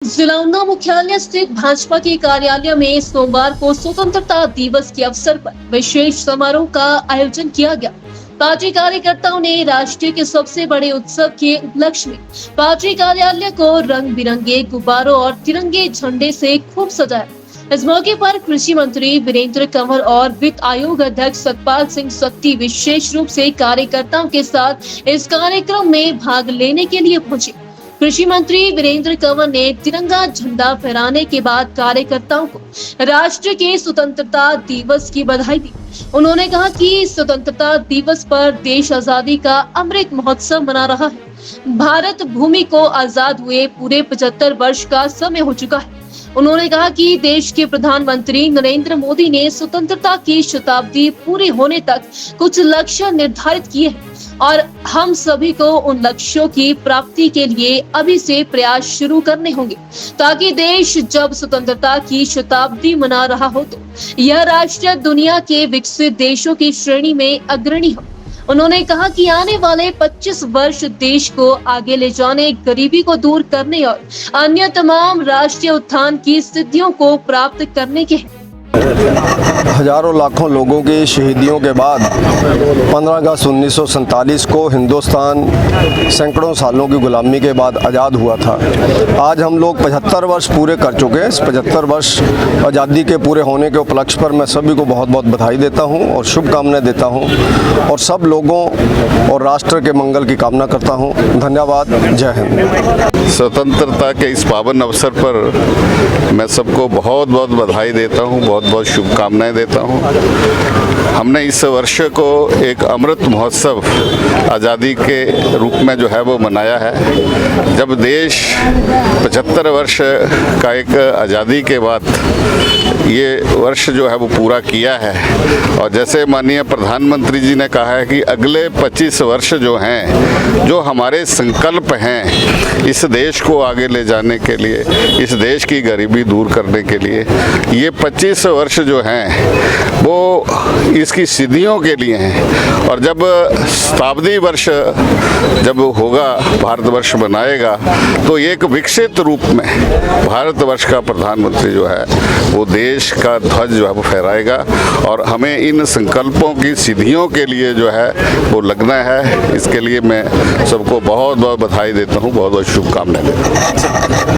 जिला ऊना मुख्यालय स्थित भाजपा के कार्यालय में सोमवार को स्वतंत्रता दिवस के अवसर पर विशेष समारोह का आयोजन किया गया। पार्टी कार्यकर्ताओं ने राष्ट्र के सबसे बड़े उत्सव के उपलक्ष्य में पार्टी कार्यालय को रंग बिरंगे गुब्बारों और तिरंगे झंडे से खूब सजाया। इस मौके पर कृषि मंत्री वीरेंद्र कंवर और वित्त आयोग अध्यक्ष सतपाल सिंह सत्ती विशेष रूप से कार्यकर्ताओं के साथ इस कार्यक्रम में भाग लेने के लिए पहुंचे। कृषि मंत्री वीरेंद्र कंवर ने तिरंगा झंडा फहराने के बाद कार्यकर्ताओं को राष्ट्र के स्वतंत्रता दिवस की बधाई दी। उन्होंने कहा कि स्वतंत्रता दिवस पर देश आजादी का अमृत महोत्सव मना रहा है। भारत भूमि को आजाद हुए पूरे 75 वर्ष का समय हो चुका है। उन्होंने कहा कि देश के प्रधानमंत्री नरेंद्र मोदी ने स्वतंत्रता की शताब्दी पूरी होने तक कुछ लक्ष्य निर्धारित किए हैं और हम सभी को उन लक्ष्यों की प्राप्ति के लिए अभी से प्रयास शुरू करने होंगे, ताकि देश जब स्वतंत्रता की शताब्दी मना रहा हो तो यह राष्ट्र दुनिया के विकसित देशों की श्रेणी में अग्रणी हो। उन्होंने कहा कि आने वाले 25 वर्ष देश को आगे ले जाने, गरीबी को दूर करने और अन्य तमाम राष्ट्रीय उत्थान की सिद्धियों को प्राप्त करने के हैं। हजारों लाखों लोगों की शहीदियों के बाद 15 अगस्त 1947 को हिंदुस्तान सैकड़ों सालों की गुलामी के बाद आज़ाद हुआ था। आज हम लोग 75 वर्ष पूरे कर चुके हैं। इस 75 वर्ष आज़ादी के पूरे होने के उपलक्ष्य पर मैं सभी को बहुत बहुत बधाई देता हूं और शुभकामनाएं देता हूं और सब लोगों और राष्ट्र के मंगल की कामना करता हूं। धन्यवाद। जय हिंद। स्वतंत्रता के इस पावन अवसर पर मैं सबको बहुत बहुत बधाई देता हूं, बहुत बहुत शुभकामनाएं देता हूं। हमने इस वर्ष को एक अमृत महोत्सव आज़ादी के रूप में जो है वो मनाया है। जब देश 75 वर्ष का एक आज़ादी के बाद ये वर्ष जो है वो पूरा किया है और जैसे माननीय प्रधानमंत्री जी ने कहा है कि अगले 25 वर्ष जो हैं, जो हमारे संकल्प हैं इस देश को आगे ले जाने के लिए, इस देश की गरीबी दूर करने के लिए, ये 25 वर्ष जो हैं वो इसकी सिद्धियों के लिए हैं। और जब शताब्दी वर्ष जब होगा, भारतवर्ष बनाएगा, तो एक विकसित रूप में भारतवर्ष का प्रधानमंत्री जो है वो देश का ध्वज जो है वो फहराएगा और हमें इन संकल्पों की सिद्धियों के लिए जो है वो लगना है। इसके लिए मैं सबको बहुत बहुत बधाई देता हूँ, बहुत बहुत शुभकामनाएं देता हूँ।